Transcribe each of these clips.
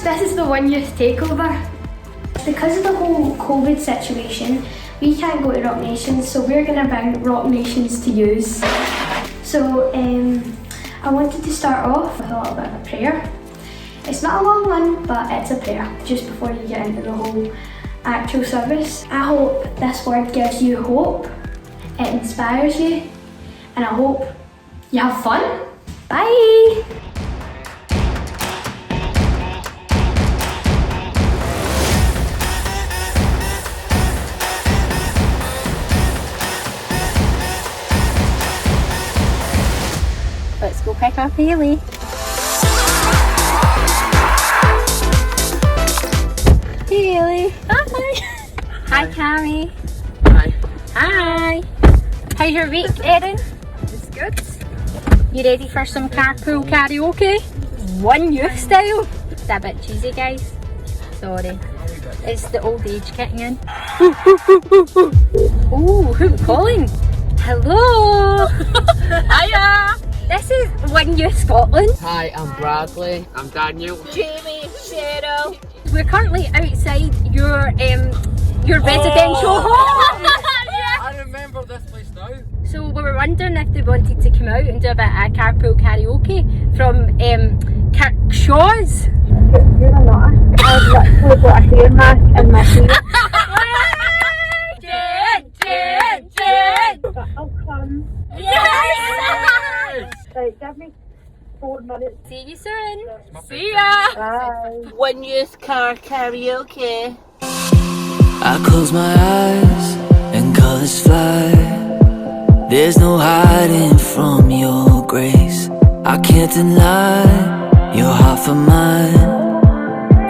Church, this is the One Youth Takeover. Because of the whole COVID situation, we can't go to Rock Nations, so we're going to bring Rock Nations to use. So I wanted to start off with a little bit of a prayer. It's not a long one, but it's a prayer, just before you get into the whole actual service. I hope this word gives you hope, it inspires you, and I hope you have fun. Bye! Let's go pick up Hayley. Hayley. Hi. Hi, Cammy. Hi. Hi. How's your week, Erin? It's good. You ready for some carpool karaoke? One Youth style. It's a bit cheesy, guys. Sorry. It's the old age kicking in. Ooh, who's calling? Hello. Hiya. This is One Youth Scotland. Hi, I'm Bradley. I'm Daniel. Jamie, Cheryl. We're currently outside your residential home. I remember this place now. So we were wondering if they wanted to come out and do a bit of carpool karaoke from Kirkshaw's. You're a lot. I've literally got a hair mask in my hair. Jen. But I'll come. Yes! Right, give me 4 minutes. See you soon. See ya. Bye. One Youth car karaoke. I close my eyes and colors fly. There's no hiding from your grace. I can't deny you're half of mine,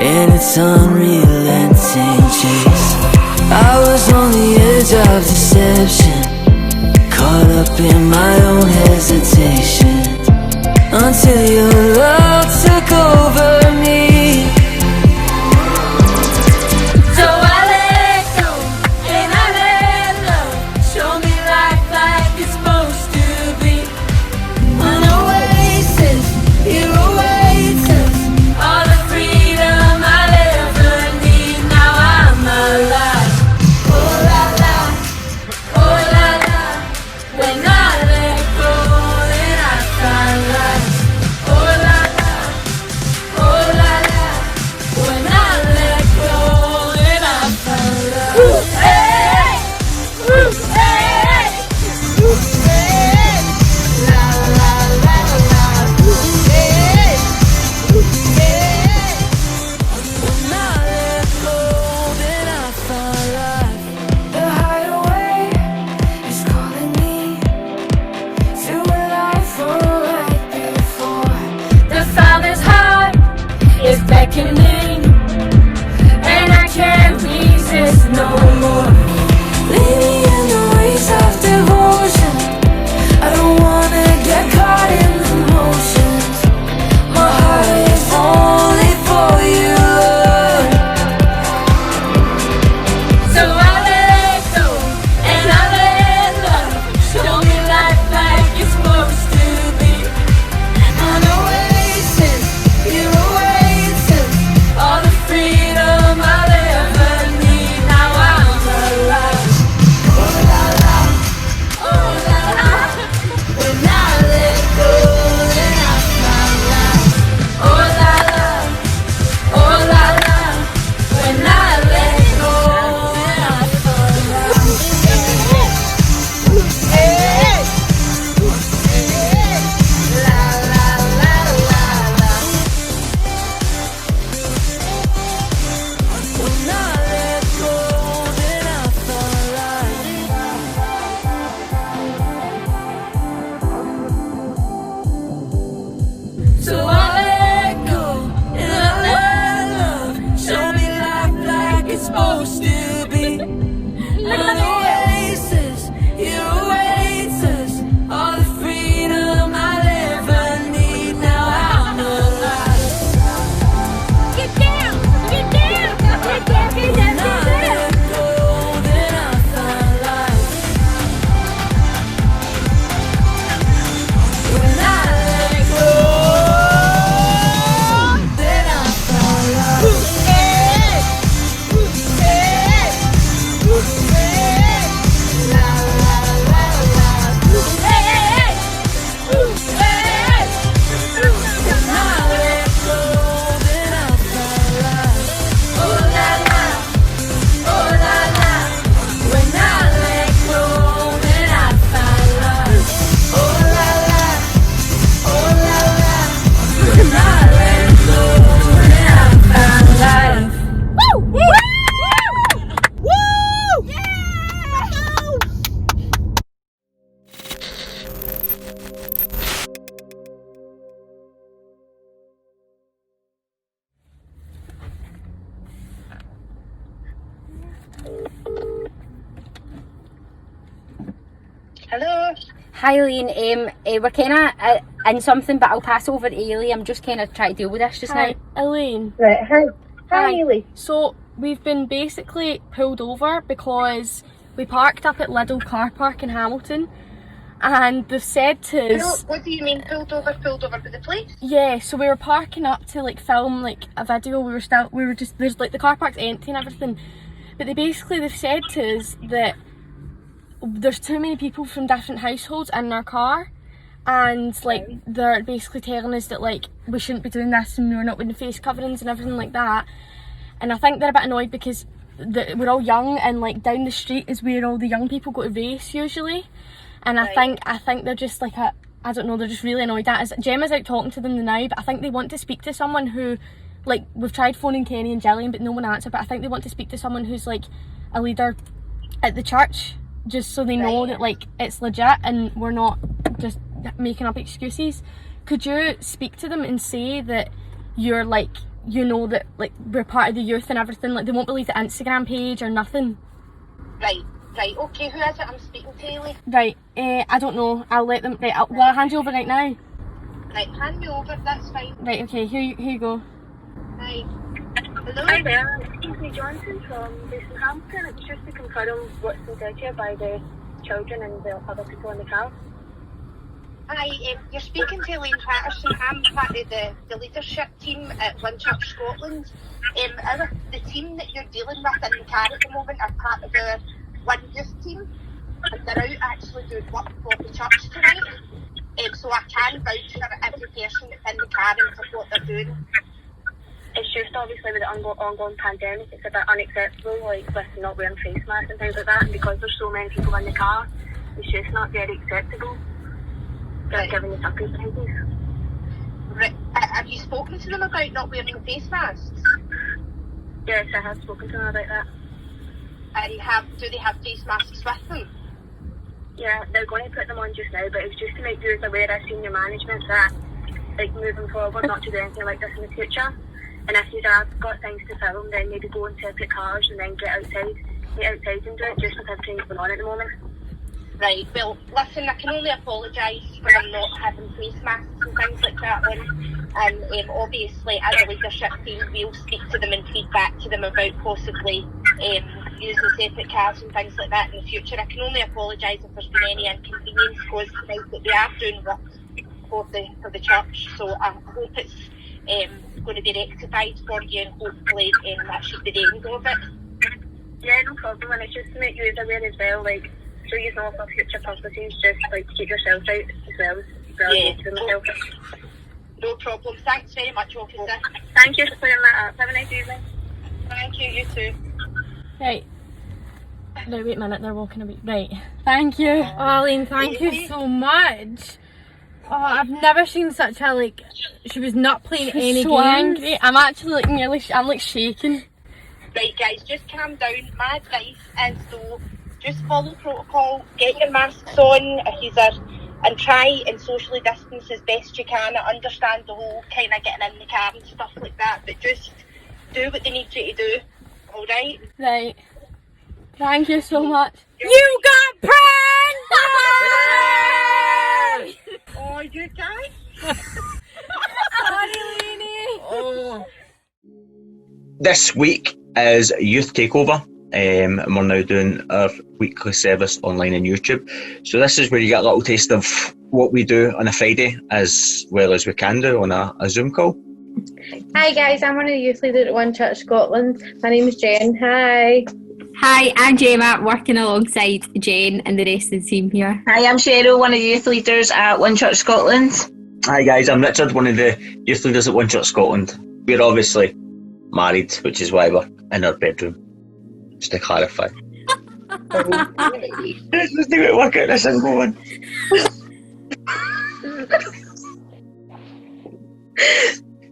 and it's unrelenting chase. I was on the edge of deception, caught up in my own hesitation, until your love took over me. So I let go, and I let love show me life like it's supposed to be. An oasis, your oasis, all the freedom I'll ever need. Now I'm alive. Oh la la, oh la la. When I let go, then I find life. Oh la la, oh la la. When I let go, then I find life. Hey, hey, hey, la la la la. Hey, hey. When I let go, then I find life. The hideaway is calling me to a life full like before. The Father's heart is beckoning, and I can't resist no more. Leading in the ways of devotion, I don't wanna get caught in the motions. My heart is only for you, Lord. So I let go, and I let love show me life like it's supposed to be. An oasis, your oasis, all Hi Elaine, we're kind of in something, but I'll pass over to Ailey. I'm just kind of trying to deal with this just Hi, now. Elaine. Right, hi. Hi, Hi. Ailey. So we've been basically pulled over because we parked up at Lidl car park in Hamilton, and they've said to us. What do you mean pulled over? Pulled over by the police? Yeah, so we were parking up to like film like a video. We were just there's like the car park's empty and everything, but they've said to us that there's too many people from different households in our car, and like they're basically telling us that like we shouldn't be doing this and we're not wearing face coverings and everything like that. And I think they're a bit annoyed because we're all young, and like down the street is where all the young people go to race usually. And I think they're just like I don't know, they're just really annoyed at us. Gemma's out talking to them now, but I think they want to speak to someone who, like, we've tried phoning Kenny and Gillian but no one answered, but I think they want to speak to someone who's like a leader at the church, just so they know that like it's legit and we're not just making up excuses. Could you speak to them and say that you're like, you know, that like we're part of the youth and everything, like they won't believe the Instagram page or nothing? Right, okay, who is it I'm speaking to, Ailey? Right, I don't know, I'll let them, right, will I hand you over right now? Right, hand me over, that's fine. Right, okay, here you go. Right. Hello? Hi there, it's Amy Johnson from Basin Hampton. It's just to confirm what's been said to you by the children and the other people in the car. Hi, you're speaking to Elaine Patterson. I'm part of the leadership team at One Church Scotland. The team that you're dealing with in the car at the moment are part of our One Youth team, and they're out actually doing work for the church tonight. So I can vouch for every person that's in the car and for what they're doing. It's just obviously with the ongoing pandemic, it's a bit unacceptable, like with not wearing face masks and things like that, and because there's so many people in the car, it's just not very acceptable. Given the circumstances. Right. Have you spoken to them about not wearing face masks? Yes, I have spoken to them about that. And do they have face masks with them? Yeah, they're going to put them on just now, but it's just to make you aware as senior management that, like, moving forward, not to do anything like this in the future. And if you have got things to film, then maybe go in separate cars and then get outside and do it, just with everything going on at the moment. Right, well, listen, I can only apologise for them not having face masks and things like that then. And obviously, as a leadership team, we'll speak to them and feedback to them about possibly using separate cars and things like that in the future. I can only apologise if there's been any inconvenience caused tonight, but we are doing work for the church, so I hope it's going to be rectified for you, and hopefully that should be the end of it. Yeah, no problem, and it's just to make you aware as well, like, so you know for future purposes, just like keep yourself out as well as No problem. Thanks very much, officer. Thank you for clearing that up. Have a nice evening. Thank you, you too. Right. No, wait a minute, they're walking away. Right. Thank you. Oh, Elaine, thank you so much. Oh, I've never seen such a, like, she was not playing any games. Angry. I'm actually like I'm like shaking. Right guys, just calm down. My advice is though, just follow protocol, get your masks on if you are, and try and socially distance as best you can. I understand the whole kind of getting in the car and stuff like that, but just do what they need you to do, alright? Right. Thank you so much. You got pranked! Oh, you guys? Oh. This week is Youth Takeover. And we're now doing our weekly service online on YouTube. So this is where you get a little taste of what we do on a Friday as well as we can do on a Zoom call. Hi guys, I'm one of the youth leaders at One Church Scotland. My name is Jen. Hi. Hi, I'm Gemma, working alongside Jen and the rest of the team here. Hi, I'm Cheryl, one of the youth leaders at One Church Scotland. Hi guys, I'm Richard, one of the youth leaders at One Church Scotland. We're obviously married, which is why we're in our bedroom. Just to clarify. Let's do it, work out this single one.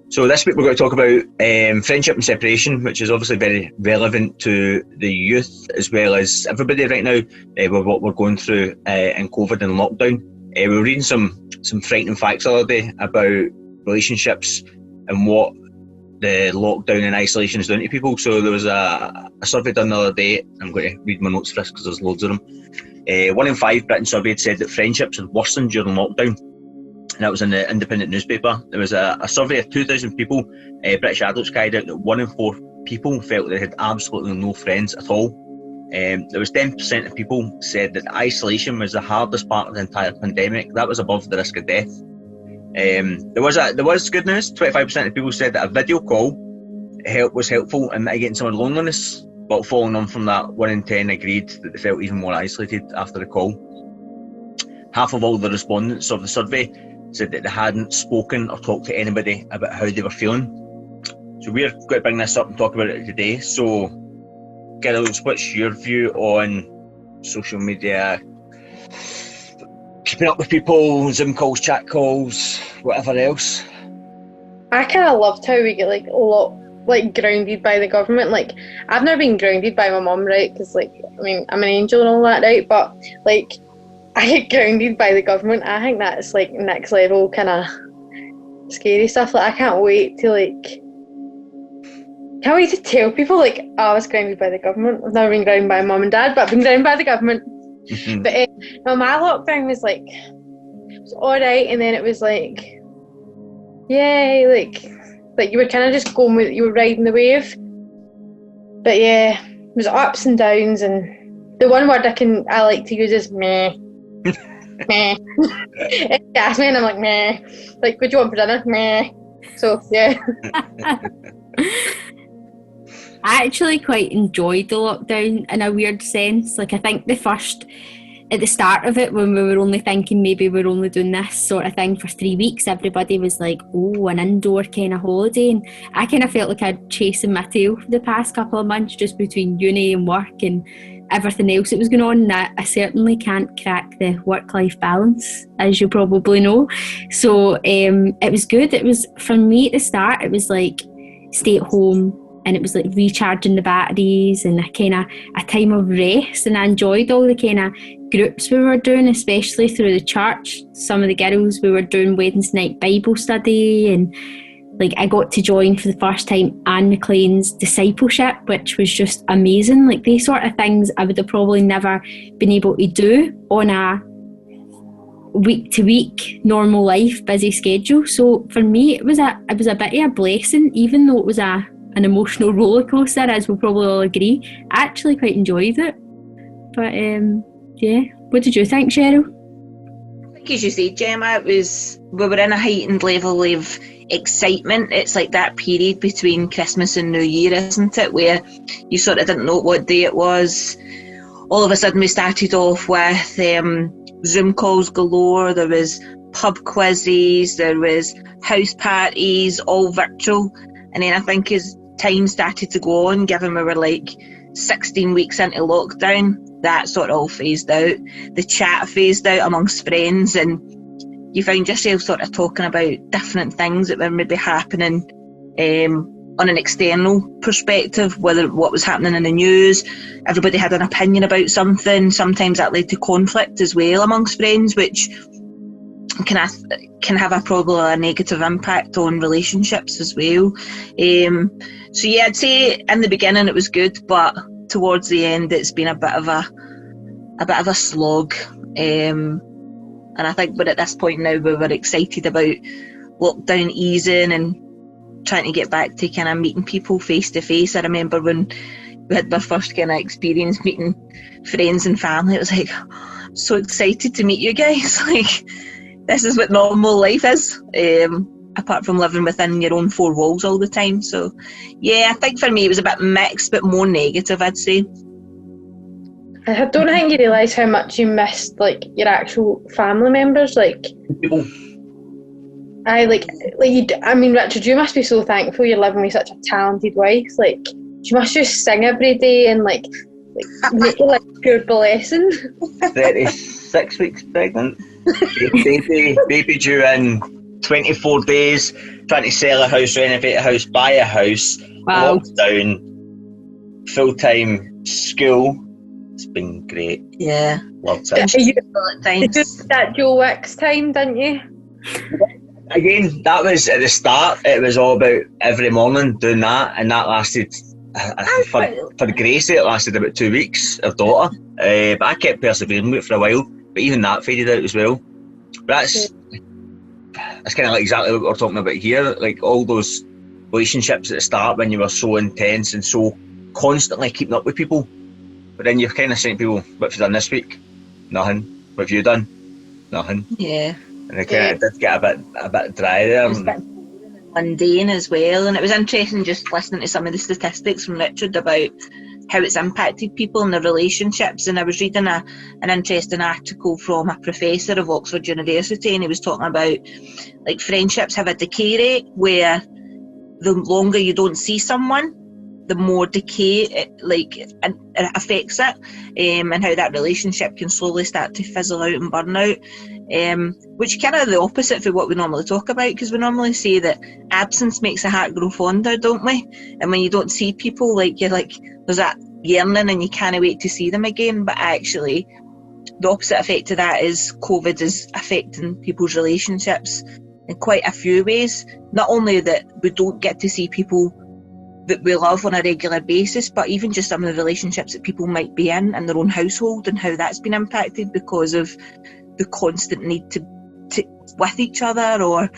So this week we're going to talk about friendship and separation, which is obviously very relevant to the youth as well as everybody right now with what we're going through in COVID and lockdown. We were reading some frightening facts the other day about relationships and what the lockdown and isolation is doing to people. So there was a survey done the other day. I'm going to read my notes for this because there's loads of them. 1 in 5 Britain surveyed said that friendships had worsened during lockdown. And that was in the Independent newspaper. There was a survey of 2,000 people, British adults carried out, that 1 in 4 people felt they had absolutely no friends at all. There was 10% of people said that isolation was the hardest part of the entire pandemic. That was above the risk of death. There was good news. 25% of people said that a video call was helpful in mitigating some of the loneliness, but following on from that, 1 in 10 agreed that they felt even more isolated after the call. Half of all the respondents of the survey said that they hadn't spoken or talked to anybody about how they were feeling. So we're going to bring this up and talk about it today. So, Gillian, what's your view on social media, keeping up with people, Zoom calls, chat calls, whatever else? I kind of loved how we get like a lot like grounded by the government. Like, I've never been grounded by my mum, right? Because like, I mean, I'm an angel and all that, right? But like, I get grounded by the government. I think that's like next level kind of scary stuff. Like, I can't wait to tell people like, oh, I was grounded by the government. I've never been grounded by mum and dad, but I've been grounded by the government. Mm-hmm. But no, my lockdown was like, it was alright, and then it was like, yay, like you were kind of just going with, you were riding the wave. But yeah, it was ups and downs, and the one word I like to use is meh. Meh. If they ask me and I'm like, meh. Like, what do you want for dinner? Meh. So yeah. I actually quite enjoyed the lockdown in a weird sense. Like, I think at the start of it, when we were only thinking maybe we're only doing this sort of thing for 3 weeks, everybody was like, oh, an indoor kind of holiday. And I kind of felt like I'd chasing my tail for the past couple of months, just between uni and work and everything else that was going on. And I certainly can't crack the work-life balance, as you probably know. So it was good. It was, for me at the start, it was like stay at home, and it was like recharging the batteries and a time of rest. And I enjoyed all the kind of groups we were doing, especially through the church. Some of the girls, we were doing Wednesday night Bible study, and like I got to join for the first time Anne McLean's discipleship, which was just amazing. Like, these sort of things I would have probably never been able to do on a week to week normal life busy schedule. So for me it was a bit of a blessing, even though it was an emotional roller coaster, as we'll probably all agree. I actually quite enjoyed it. But yeah, what did you think, Cheryl? I think, as you said, Gemma, we were in a heightened level of excitement. It's like that period between Christmas and New Year, isn't it, where you sort of didn't know what day it was. All of a sudden we started off with Zoom calls galore. There was pub quizzes, there was house parties, all virtual. And then I think as time started to go on, given we were like 16 weeks into lockdown, that sort of all phased out. The chat phased out amongst friends, and you found yourself sort of talking about different things that were maybe happening on an external perspective, whether what was happening in the news. Everybody had an opinion about something. Sometimes that led to conflict as well amongst friends, which can have probably a negative impact on relationships as well. So yeah, I'd say in the beginning it was good, but towards the end it's been a bit of a slog. And I think we're at this point now where we're excited about lockdown easing and trying to get back to kind of meeting people face to face. I remember when we had our first kind of experience meeting friends and family, it was like, I'm so excited to meet you guys. Like, this is what normal life is, apart from living within your own four walls all the time. So yeah, I think for me it was a bit mixed, but more negative, I'd say. I don't think you realise how much you missed like your actual family members. Like, People. I mean, Richard, you must be so thankful you're living with such a talented wife. Like, you must just sing every day and like make your life pure blessing. 36 weeks pregnant. baby due in 24 days, trying to sell a house, renovate a house, buy a house. Wow. Lockdown, full-time school. It's been great. Yeah. Loved it. You did that Joe Wicks time, didn't you? Again, that was at the start. It was all about every morning doing that, and that lasted For Gracie, it lasted about 2 weeks, her daughter. But I kept persevering with it for a while. But even that faded out as well. But that's kind of like exactly what we're talking about here. Like all those relationships at the start when you were so intense and so constantly keeping up with people. But then you're kind of saying to people, what have you done this week? Nothing. What have you done? Nothing. Yeah. And it kind of did get a bit dry there. It was a bit mundane as well, and it was interesting just listening to some of the statistics from Richard about how it's impacted people in their relationships. And I was reading an interesting article from a professor of Oxford University, and he was talking about like friendships have a decay rate where the longer you don't see someone, the more decay it affects it, and how that relationship can slowly start to fizzle out and burn out, which kind of the opposite for what we normally talk about, because we normally say that absence makes the heart grow fonder, don't we? And when you don't see people, like you're like there's that yearning and you can't wait to see them again. But actually the opposite effect of that is COVID is affecting people's relationships in quite a few ways. Not only that we don't get to see people that we love on a regular basis, but even just some of the relationships that people might be in their own household and how that's been impacted because of the constant need to with each other, or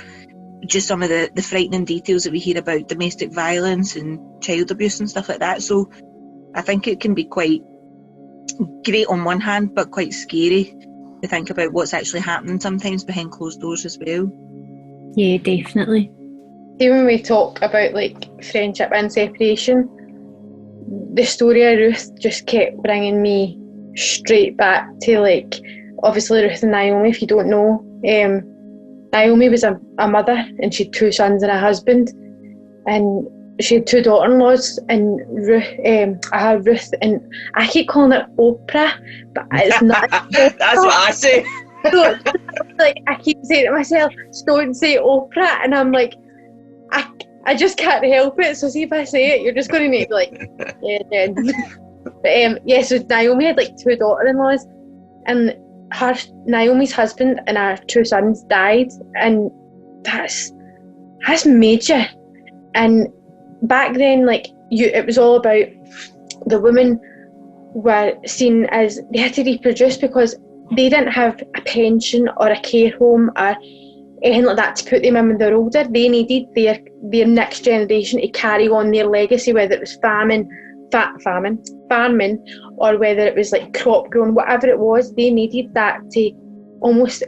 just some of the frightening details that we hear about domestic violence and child abuse and stuff like that. So I think it can be quite great on one hand, but quite scary to think about what's actually happening sometimes behind closed doors as well. Yeah, definitely. See, when we talk about like friendship and separation, the story of Ruth just kept bringing me straight back to like, obviously Ruth and Naomi, if you don't know. Naomi was a mother, and she had 2 sons and a husband, and she had 2 daughter-in-laws, and Ruth, I had Ruth, and I keep calling it Oprah, but it's not. That's what I say. So, like, I keep saying to myself, don't say Oprah, and I'm like, I just can't help it. So see if I say it, you're just going to make like, yeah, dead. But yeah, so Naomi had like 2 daughter-in-laws, and Naomi's husband and our 2 sons died, and that's major. And back then, like it was all about the women were seen as they had to reproduce because they didn't have a pension or a care home or anything like that to put them in when they're older. They needed their next generation to carry on their legacy, whether it was farming, or whether it was like crop growing, whatever it was. They needed that to almost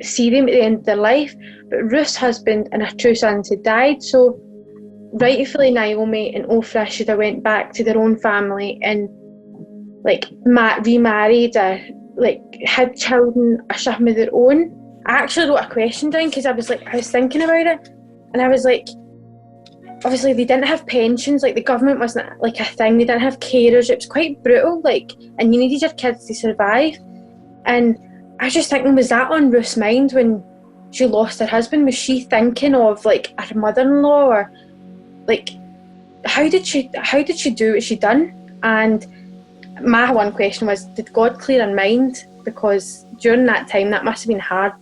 see them at the end of their life. But Ruth's husband and her 2 sons had died, so rightfully Naomi and Ophrah should have went back to their own family and like remarried or like had children or something of their own. I actually wrote a question down because I was thinking about it, and I was like, obviously they didn't have pensions, like the government wasn't like a thing, they didn't have carers, it was quite brutal, like, and you needed your kids to survive. And I was just thinking, was that on Ruth's mind when she lost her husband? Was she thinking of like her mother-in-law, or like how did she do what she done? And my one question was, did God clear her mind? Because during that time that must have been hard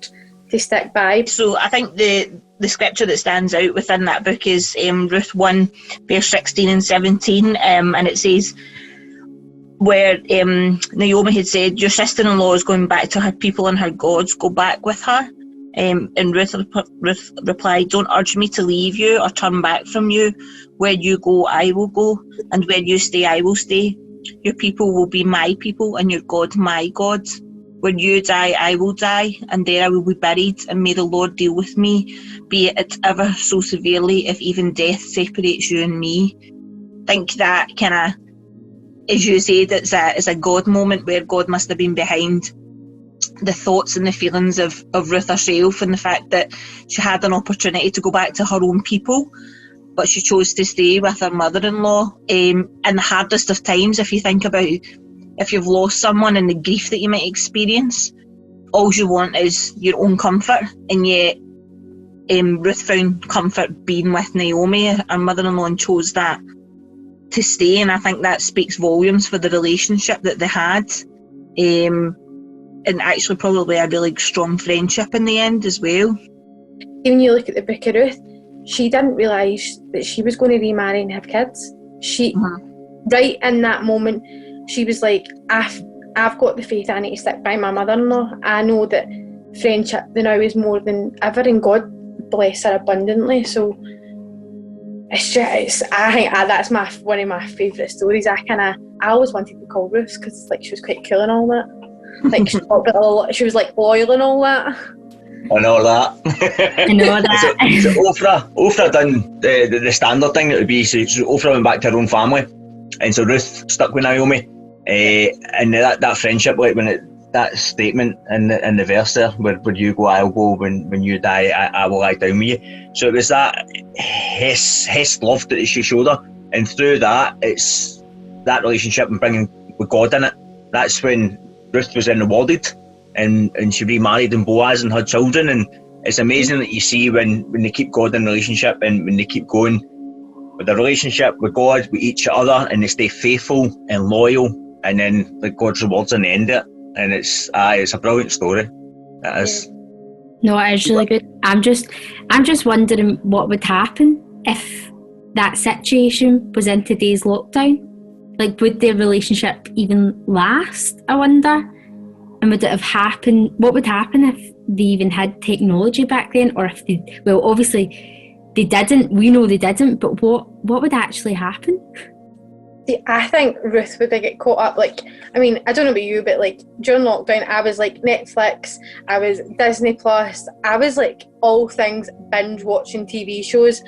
to stick by. So I think the scripture that stands out within that book is Ruth 1 verse 16 and 17, and it says where Naomi had said, your sister-in-law is going back to her people and her gods, go back with her. And Ruth replied, don't urge me to leave you or turn back from you. Where you go, I will go, and where you stay, I will stay. Your people will be my people, and your God, my God. When you die, I will die, and there I will be buried, and may the Lord deal with me, be it ever so severely, if even death separates you and me. I think that kind of, as you said, it's a God moment where God must have been behind the thoughts and the feelings of Ruth herself, and the fact that she had an opportunity to go back to her own people, but she chose to stay with her mother-in-law. In the hardest of times, if you think about if you've lost someone and the grief that you might experience, all you want is your own comfort, and yet Ruth found comfort being with Naomi, her mother-in-law, and chose that to stay. And I think that speaks volumes for the relationship that they had, and actually probably a really strong friendship in the end as well. When you look at the book of Ruth, she didn't realise that she was going to remarry and have kids. She right in that moment, she was like, I've got the faith I need to stick by my mother-in-law. I know that friendship now is more than ever, and God bless her abundantly. So I think that's one of my favourite stories. I always wanted to call Ruth because like she was quite cool and all that. Like she was like loyal and all that. I know that. I know that. So Ophrah done the standard thing that would be, so Ophrah went back to her own family, and so Ruth stuck with Naomi, and that friendship, like that statement in the verse there, where you go, I'll go, when you die, I will lie down with you. So it was that Hess love that she showed her, and through that, it's that relationship and bringing with God in it. That's when Ruth was then rewarded, and she remarried and Boaz and had children, and it's amazing that you see when they keep God in relationship, and when they keep going with the relationship with God, with each other, and they stay faithful and loyal, and then like God's rewards in the end of it. And it's a brilliant story. It is. No, it is really good. I'm just wondering what would happen if that situation was in today's lockdown. Like, would their relationship even last, I wonder? And would it have happened? What would happen if they even had technology back then? Or if they, well, obviously they didn't. We know they didn't, but what would actually happen? See, I think Ruth would get caught up. Like, I mean, I don't know about you, but like during lockdown, I was like Netflix, I was Disney Plus, I was like all things binge watching TV shows,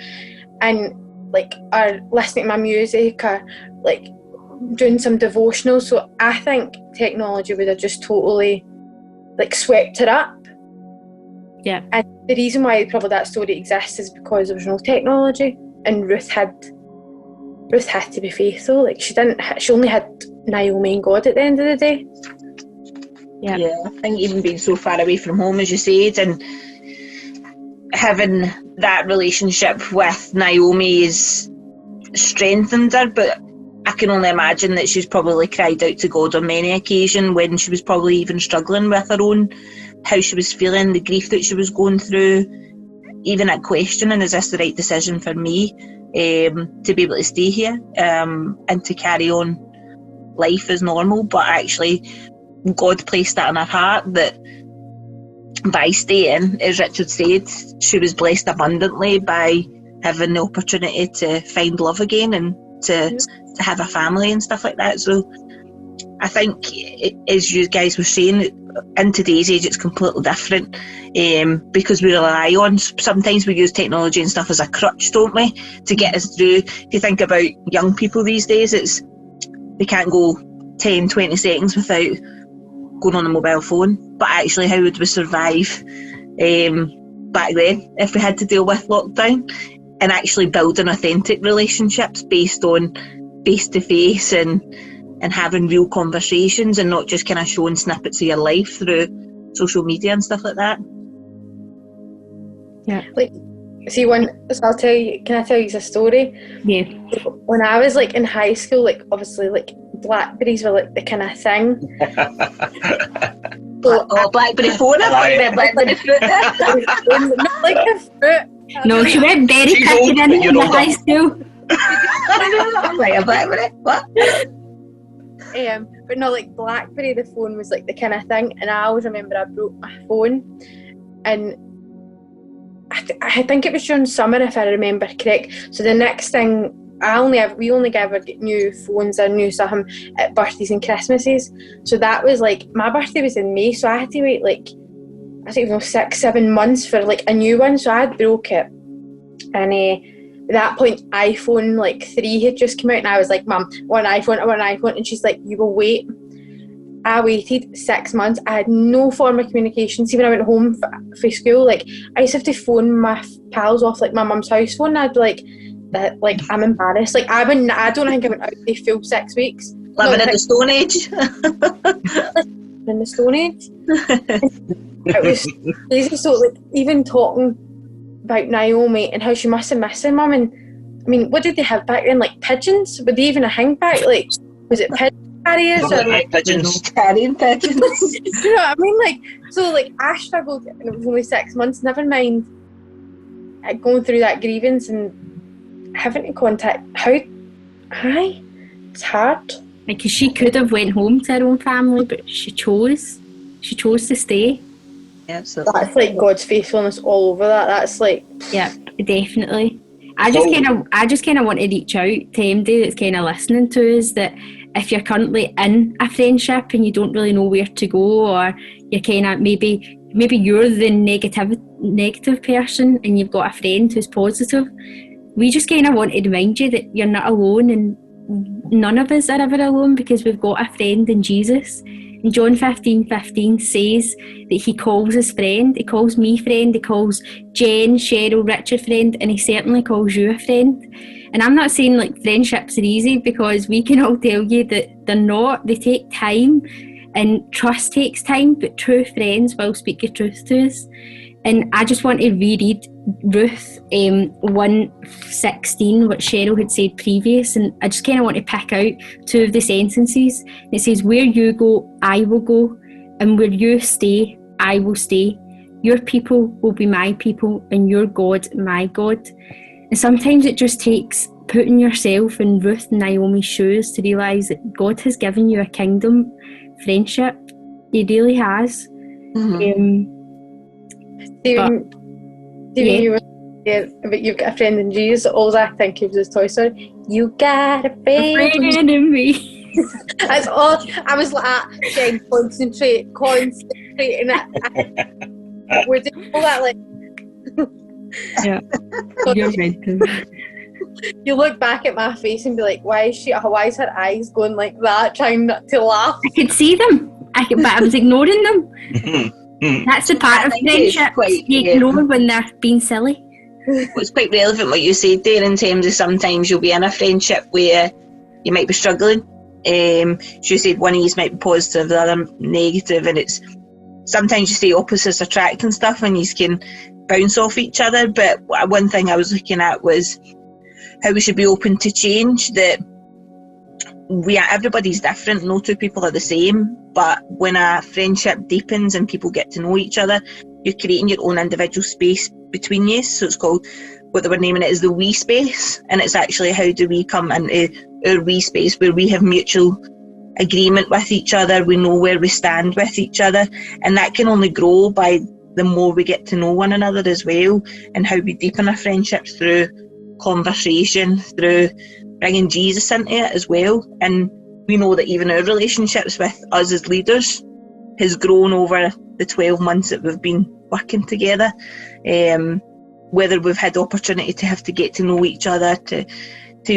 and like or listening to my music, or like doing some devotional. So I think technology would have just totally like swept her up. Yeah. And the reason why probably that story exists is because there was no technology, and Ruth had to be faithful. Like she only had Naomi and God at the end of the day. Yeah, I think even being so far away from home, as you said, and having that relationship with Naomi has strengthened her, but I can only imagine that she's probably cried out to God on many occasions when she was probably even struggling with her own, how she was feeling, the grief that she was going through, even at questioning, is this the right decision for me? To be able to stay here and to carry on life as normal, but actually God placed that in her heart that by staying, as Richard said, she was blessed abundantly by having the opportunity to find love again and to have a family and stuff like that. So I think, as you guys were saying, in today's age it's completely different, because we rely on, sometimes we use technology and stuff as a crutch, don't we, to get us through. If you think about young people these days, they can't go 10-20 seconds without going on a mobile phone. But actually, how would we survive back then if we had to deal with lockdown, and actually building authentic relationships based on face-to-face and having real conversations, and not just kind of showing snippets of your life through social media and stuff like that. Yeah. Like, see, can I tell you a story? Yeah. When I was like in high school, like obviously like Blackberries were like the kind of thing. So, Blackberry phone, I thought you meant Blackberry fruit. Not like a fruit. No, she went very quick in the high school. Like a Blackberry? What? But no, like Blackberry, the phone was like the kind of thing, and I always remember I broke my phone, and I think it was during summer, if I remember correct. So the next thing, we only ever get new phones or new something at birthdays and Christmases. So that was like, my birthday was in May, so I had to wait like, I don't know, 6-7 months for like a new one. So I had broke it, and at that point iPhone like 3 had just come out, and I was like, Mum, I want an iPhone, and she's like, you will wait. I waited 6 months. I had no form of communication. See, when I went home for school, like I used to have to phone my pals off like my mum's house phone. I'd be like, that, like I'm embarrassed. Like I don't think I went out the full 6 weeks. Living in the Stone Age. In the Stone Age. It was crazy. So like even talking about Naomi and how she must have missed her mum, and I mean, what did they have back then? Like pigeons? Were they even a hang back? Like, was it pigeon carriers or like pigeons? Carrying pigeons. Do you know what I mean? Like, so like I struggled, and it was only 6 months. Never mind going through that grievance and having to contact. It's hard. Because she could have went home to her own family, but she chose to stay. Absolutely. That's like God's faithfulness all over that. That's like, Yeah, definitely. I just kind of want to reach out to MD that's kind of listening to us, that if you're currently in a friendship and you don't really know where to go, or you're kind of maybe you're the negative person and you've got a friend who's positive, we just kind of want to remind you that you're not alone, and none of us are ever alone, because we've got a friend in Jesus. And John 15:15 says that he calls his friend, he calls me friend, he calls Jen, Cheryl, Richard friend, and he certainly calls you a friend. And I'm not saying like friendships are easy, because we can all tell you that they're not. They take time, and trust takes time, but true friends will speak your truth to us. And I just want to reread Ruth 1:16, what Cheryl had said previous, and I just kind of want to pick out two of the sentences. It says, "Where you go, I will go, and where you stay, I will stay. Your people will be my people, and your God, my God." And sometimes it just takes putting yourself in Ruth and Naomi's shoes to realise that God has given you a kingdom friendship. He really has. Stephen, you were saying about you've got a friend in Jesus. All I think of is Toy Story. You got a friend in me. That's all. I was like, saying concentrating it. We're doing all that like. Yeah, you're mental. You look back at my face and be like, why is her eyes going like that, trying not to laugh? I could see them, but I was ignoring them. That's the part of friendship you ignore when they're being silly. It's quite relevant what you said there, in terms of sometimes you'll be in a friendship where you might be struggling. She said one of you might be positive, the other negative, and it's sometimes you say opposites attract and stuff, and you can bounce off each other. But one thing I was looking at was how we should be open to change, that everybody's different, no two people are the same, but when a friendship deepens and people get to know each other, you're creating your own individual space between you. So it's called, what they were naming it is the we space, and it's actually how do we come into our we space where we have mutual agreement with each other, we know where we stand with each other, and that can only grow by the more we get to know one another as well, and how we deepen our friendships through conversation, through bringing Jesus into it as well. And we know that even our relationships with us as leaders has grown over the 12 months that we've been working together, whether we've had the opportunity to have to get to know each other, to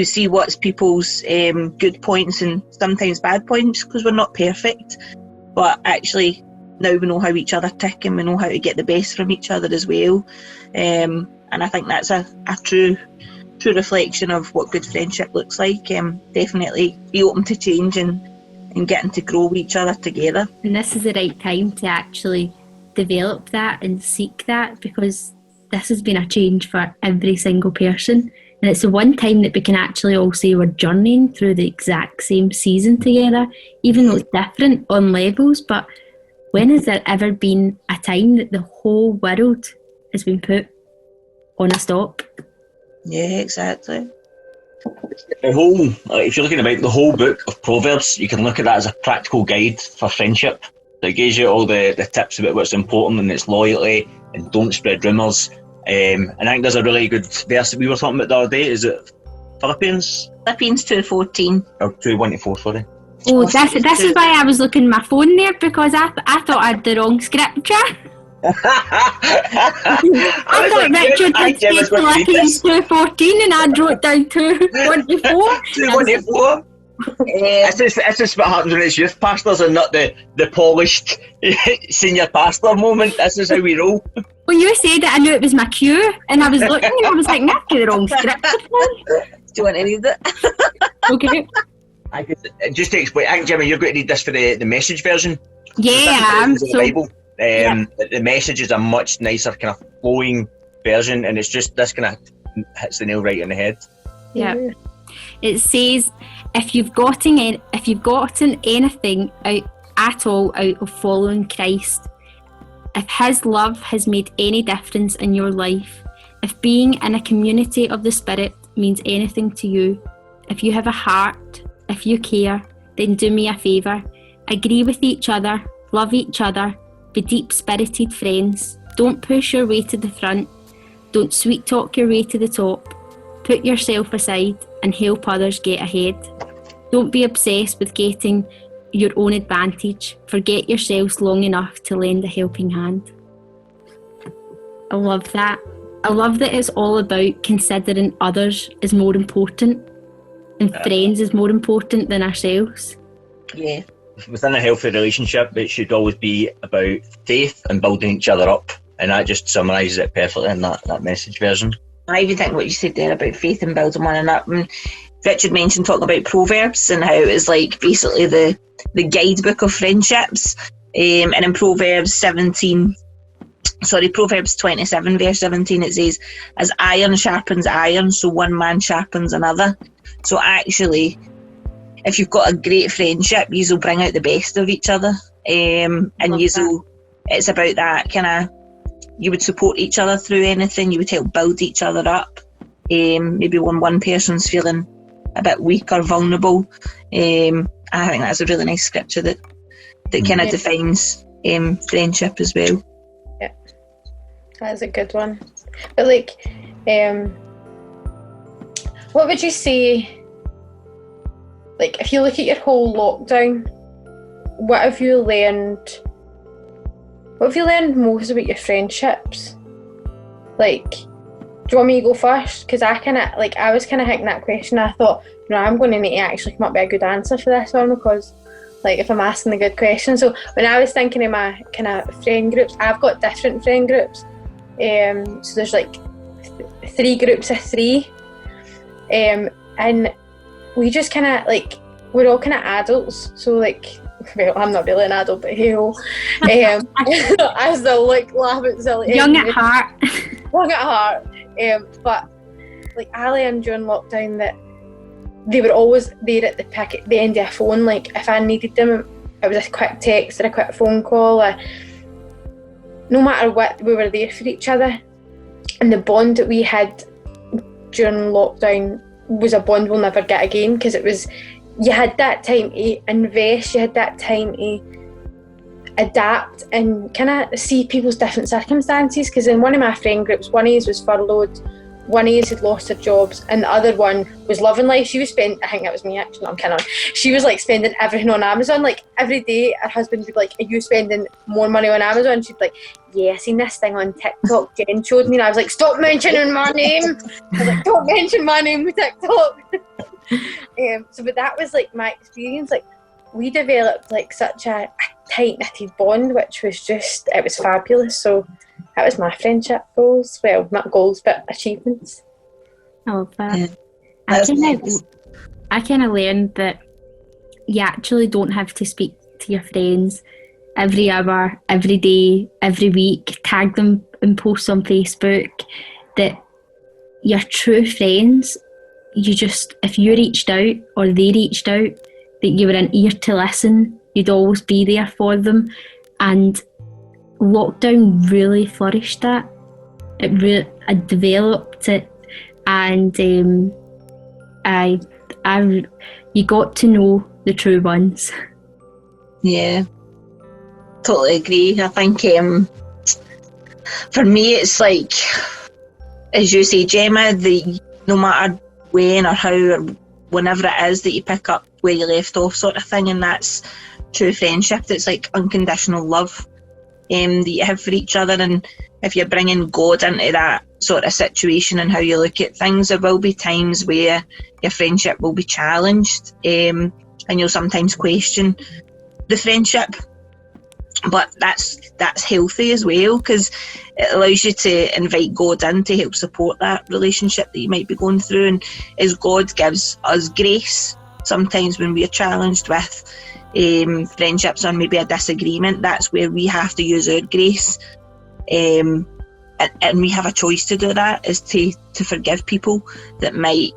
see what's people's good points and sometimes bad points, because we're not perfect, but actually now we know how each other tick and we know how to get the best from each other as well. And I think that's a true reflection of what good friendship looks like. Definitely be open to change and getting to grow with each other together. And this is the right time to actually develop that and seek that, because this has been a change for every single person, and it's the one time that we can actually all say we're journeying through the exact same season together, even though it's different on levels. But when has there ever been a time that the whole world has been put on a stop? Yeah, exactly. The whole, if you're looking about the whole book of Proverbs, you can look at that as a practical guide for friendship. It gives you all the tips about what's important, and it's loyalty and don't spread rumours. And I think there's a really good verse that we were talking about the other day. Is it Philippians 2:14. or 2:1-4? Sorry. Oh, this is why I was looking at my phone there, because I thought I had the wrong scripture. I thought Richard had said Philippians 2:14 and I wrote down 2:1-4. 2:1-4. It's just what happens when it's youth pastors and not the polished senior pastor moment. This is how we roll. Well, you said it, I knew it was my cue, and I was looking and I was like, I've got the wrong scripture. Do you want to read it? Okay. Just to explain, I think, Jimmy, you're going to read this for the message version. Yeah, I am. The Bible. The message is a much nicer kind of flowing version, and it's just this kind of hits the nail right on the head. Yeah. It says, if you've gotten anything at all out of following Christ, if his love has made any difference in your life, if being in a community of the Spirit means anything to you, if you have a heart if you care, then do me a favour. Agree with each other, love each other, be deep-spirited friends. Don't push your way to the front. Don't sweet-talk your way to the top. Put yourself aside and help others get ahead. Don't be obsessed with getting your own advantage. Forget yourselves long enough to lend a helping hand. I love that. I love that it's all about considering others is more important and friends is more important than ourselves. Yeah. Within a healthy relationship, it should always be about faith and building each other up. And that just summarises it perfectly in that message version. I even think what you said there about faith and building one another. And Richard mentioned talking about Proverbs and how it was like basically the guidebook of friendships. And in Proverbs 27 verse 17, it says, as iron sharpens iron, so one man sharpens another. So actually, if you've got a great friendship, you'll bring out the best of each other. And it's about that kind of, you would support each other through anything, you would help build each other up. Maybe when one person's feeling a bit weak or vulnerable. I think that's a really nice scripture that kind of defines friendship as well. Yeah, that's a good one. But like, what would you say, like if you look at your whole lockdown, what have you learned most about your friendships? Like, do you want me to go first? Because I was kind of thinking that question. I thought, I'm going to need to actually come up with a good answer for this one, because like if I'm asking the good question. So when I was thinking of my kind of friend groups, I've got different friend groups. So there's like 3 groups of 3. And we just kind of like, we're all kind of adults. So like, well, I'm not really an adult, but hey-ho. I still like laugh at silly. Young at heart. Young at heart. But like I learned during lockdown that they were always there at the end of a phone. Like if I needed them, it was a quick text or a quick phone call. No matter what, we were there for each other. And the bond that we had during lockdown was a bond we'll never get again, because it was, you had that time to invest, you had that time to adapt and kind of see people's different circumstances. Because in one of my friend groups, one of us was furloughed, one of us had lost her jobs, and the other one was loving life. She was spending, I think that was me actually, no, I'm kidding on. She was like spending everything on Amazon. Like every day her husband would be like, are you spending more money on Amazon? She'd be like, yeah, I seen this thing on TikTok Jen showed me, and I was like, stop mentioning my name. I was like, don't mention my name with TikTok. But that was like my experience. Like we developed like such a tight-knitted bond, which was just, it was fabulous. So that was my friendship goals. Well, not goals, but achievements. I love that. Yeah. I kind of learned that you actually don't have to speak to your friends every hour, every day, every week, tag them in posts on Facebook. That your true friends, you just, if you reached out or they reached out, that you were an ear to listen, you'd always be there for them. And lockdown really flourished that. I developed it, and you got to know the true ones. Yeah, totally agree. I think for me it's like, as you say, Gemma, no matter when or how or whenever it is that you pick up where you left off sort of thing, and that's true friendship. It's like unconditional love that you have for each other. And if you're bringing God into that sort of situation and how you look at things, there will be times where your friendship will be challenged, and you'll sometimes question the friendship, but that's healthy as well, because it allows you to invite God in to help support that relationship that you might be going through. And as God gives us grace sometimes when we're challenged with friendships or maybe a disagreement, that's where we have to use our grace, and we have a choice to do that, is to forgive people that might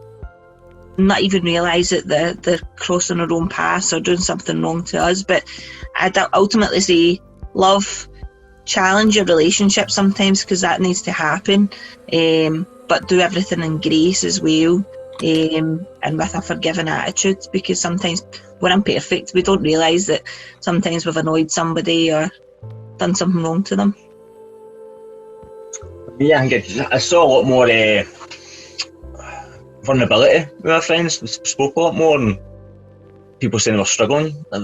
not even realise that they're crossing our own paths or doing something wrong to us. But I'd ultimately say, love, challenge your relationship sometimes, because that needs to happen, but do everything in grace as well. and with a forgiving attitude, because sometimes we're imperfect. We don't realise that sometimes we've annoyed somebody or done something wrong to them. Yeah, I saw a lot more vulnerability with our friends. We spoke a lot more, and people saying they were struggling. I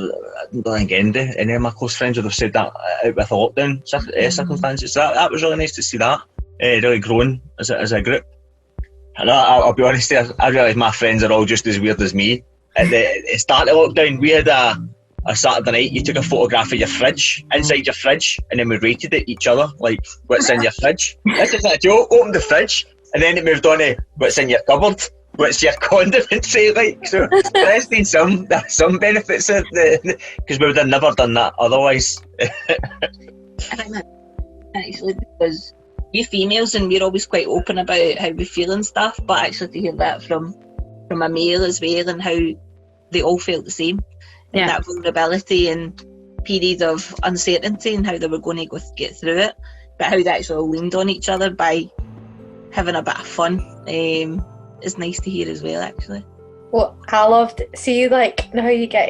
don't think any of my close friends would have said that out with the lockdown circumstances. So that was really nice to see that really growing as a group. And I'll be honest, I realise my friends are all just as weird as me. At the start of lockdown, we had a Saturday night. You took a photograph of your fridge, inside your fridge, and then we rated it each other, like what's in your fridge. This is a joke. Open the fridge, and then it moved on to what's in your cupboard, what's your condiment tray like. So there's been some benefits of because we would have never done that otherwise. I think that actually, because we females and we're always quite open about how we feel and stuff, but actually to hear that from a male as well, and how they all felt the same, and that vulnerability and period of uncertainty and how they were going to get through it, but how they actually all leaned on each other by having a bit of fun is nice to hear as well, actually. What I loved, see, like, you know how you get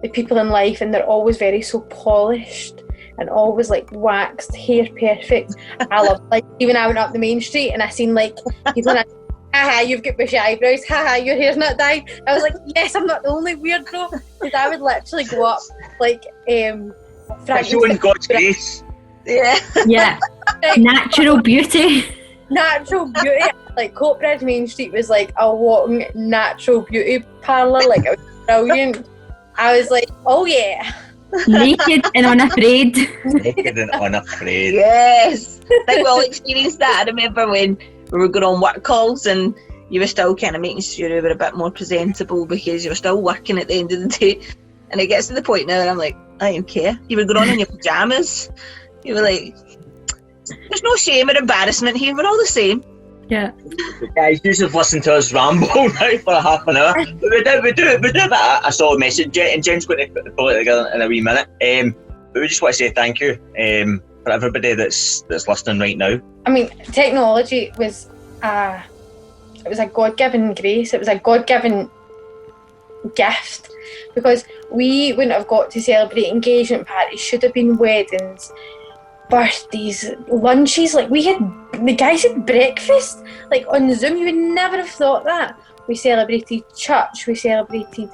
the people in life and they're always very so polished and always like waxed, hair perfect. I love, like, even I went up the main street and I seen like people and haha, you've got bushy eyebrows, haha, your hair's not dyed. I was like, yes, I'm not the only weirdo, because I would literally go up like showing God's grace. Yeah. Natural beauty. Natural beauty. Like Coatbridge Main Street was like a walking natural beauty parlour. Like, it was brilliant. I was like, oh yeah. Naked and unafraid. Naked and unafraid. Yes. I think we all experienced that. I remember when we were going on work calls and you were still kind of making sure you were a bit more presentable because you were still working at the end of the day. And it gets to the point now and I'm like, I don't care. You were going on in your pyjamas. You were like, there's no shame or embarrassment here. We're all the same. Yeah. Guys, you should listen to us ramble now for a half an hour. We do a bit of a solid message, and Jen's going to pull it together in a wee minute. But we just want to say thank you for everybody that's listening right now. I mean, technology was a God-given grace. It was a God-given gift, because we wouldn't have got to celebrate engagement parties, should have been weddings, birthdays, lunches. Like, the guys had breakfast like on Zoom. You would never have thought that. We celebrated church, we celebrated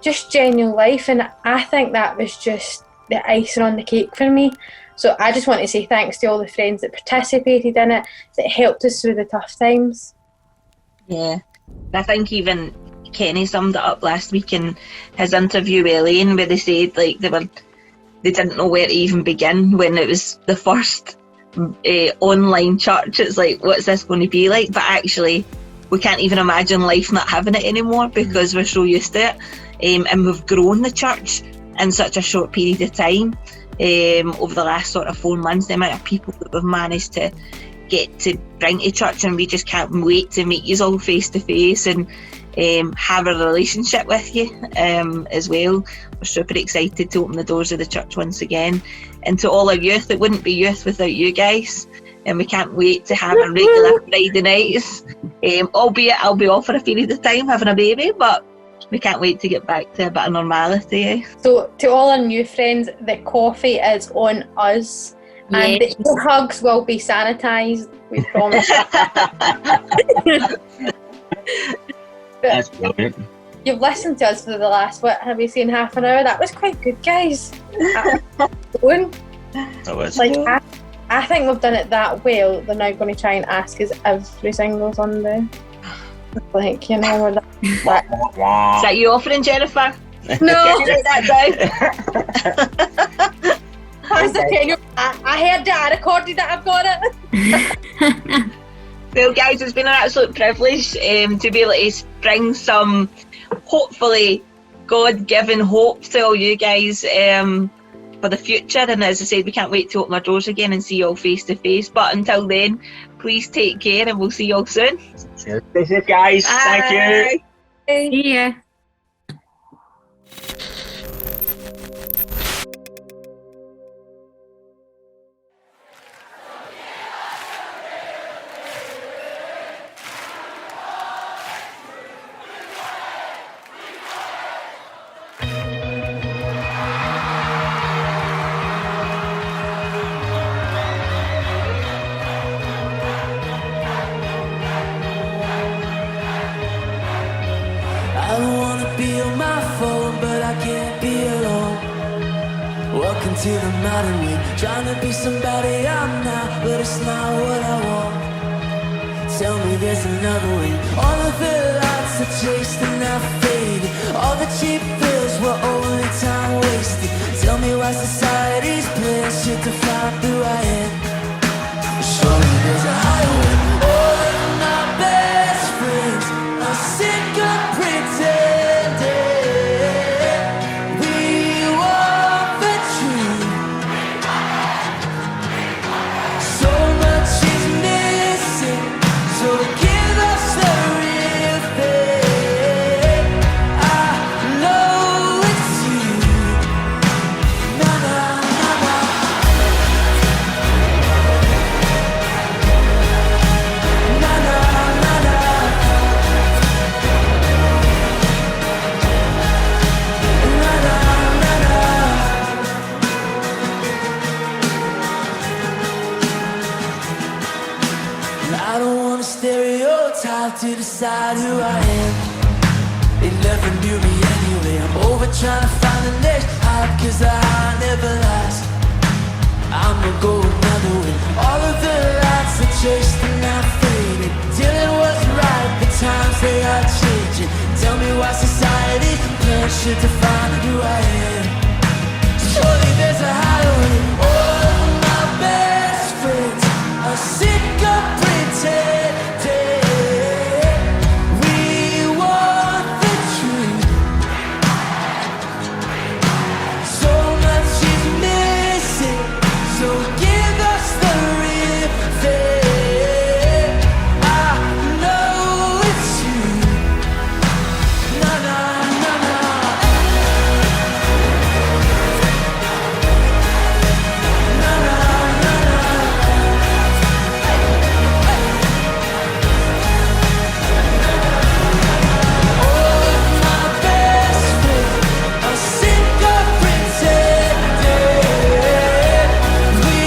just genuine life, and I think that was just the icing on the cake for me. So I just want to say thanks to all the friends that participated in it, that helped us through the tough times. Yeah, I think even Kenny summed it up last week in his interview with Elaine, where they said like they didn't know where to even begin when it was the first online church. It's like, what's this going to be like? But actually, we can't even imagine life not having it anymore, because we're so used to it. And we've grown the church in such a short period of time. Over the last sort of 4 months, the amount of people that we've managed to get to bring to church, and we just can't wait to meet you all face to face and have a relationship with you as well. We're super excited to open the doors of the church once again, and to all our youth. It wouldn't be youth without you guys, and we can't wait to have a regular Friday nights, albeit I'll be off for a period of time having a baby, but we can't wait to get back to a bit of normality. So to all our new friends, the coffee is on us. And the hugs will be sanitised, we promise. That's brilliant. You've listened to us for the last, what have you seen, half an hour? That was quite good, guys. That was. Like, I think we've done it that well. They're now going to try and ask us every single Sunday. Like, you know, we're that. Is that you offering, Jennifer? No. Write that down. I heard that, I recorded that, I've got it. Well, guys, it's been an absolute privilege to be able to bring some, hopefully, God-given hope to all you guys for the future. And as I said, we can't wait to open our doors again and see you all face to face. But until then, please take care, and we'll see you all soon. Stay safe, guys. Bye. Thank you. See ya. be on my phone, but I can't be alone. Welcome to the modern week. Trying to be somebody I'm not, but it's not what I want. Tell me there's another way. All of the lights are chased and now faded. All the cheap thrills were only time wasted. Tell me why society's playing shit to find who I am. Surely there's a higher way. All of my best friends are sick of pretending. We want the truth. So much is missing, so give us the real thing. I know it's you. Na na na na. Na na na na. Na na na na. I don't want a stereotype to decide who I am. They never knew me anyway. I'm over trying to find the next hype, cause I never last. I'ma go another way. All of the lights are chased and now faded. Dylan was right, the times they are changing. Tell me why society's playing shit to find who I am. Surely there's a higher way. All of my best friends are sick of pretending. We want the truth. So much is missing, so give us the real thing. I know it's you. Na na na na. Na na na na. All of my best friends are sick of pretending. We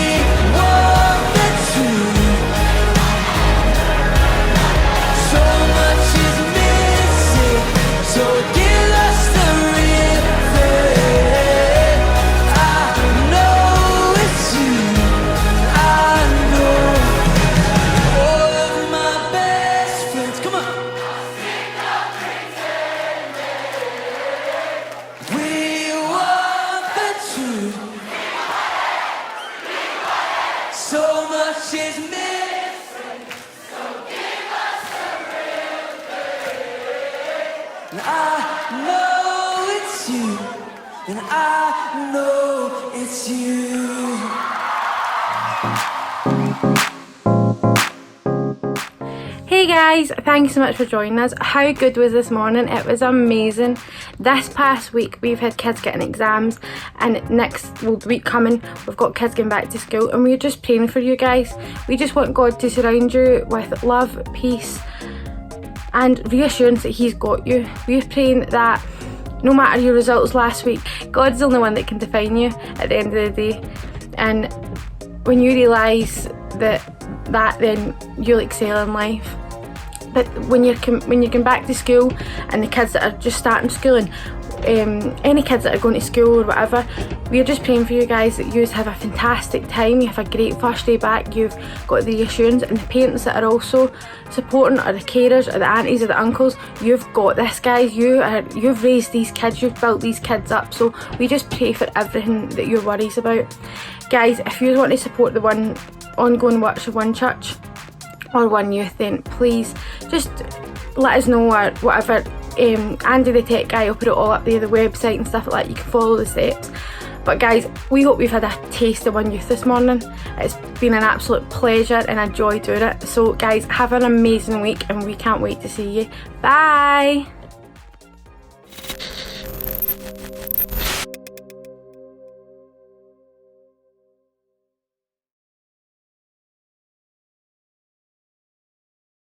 want the truth. So much is missing, so give us the real thing. I know it's you. I know all of my best friends. Come on. We want the truth. So much is missing, so give us the real thing. And I know it's you, and I know it's you. Hey guys, thanks so much for joining us. How good was this morning? It was amazing. This past week we've had kids getting exams, and the week coming we've got kids going back to school, and we're just praying for you guys. We just want God to surround you with love, peace and reassurance that He's got you. We're praying that no matter your results last week, God's the only one that can define you at the end of the day. And when you realise that then you'll excel in life. But when you're going back to school, and the kids that are just starting school, and any kids that are going to school or whatever, we're just praying for you guys that you have a fantastic time, you have a great first day back, you've got the reassurance, and the parents that are also supporting, or the carers, or the aunties, or the uncles, you've got this, guys. You've raised these kids, you've built these kids up, so we just pray for everything that you're worries about. Guys, if you want to support the ongoing works of One Church or One Youth, then please just let us know, or whatever. Andy the tech guy will put it all up there, the website and stuff like that. You can follow the steps. But guys, we hope we've had a taste of One Youth this morning. It's been an absolute pleasure and a joy doing it. So guys, have an amazing week, and we can't wait to see you. Bye.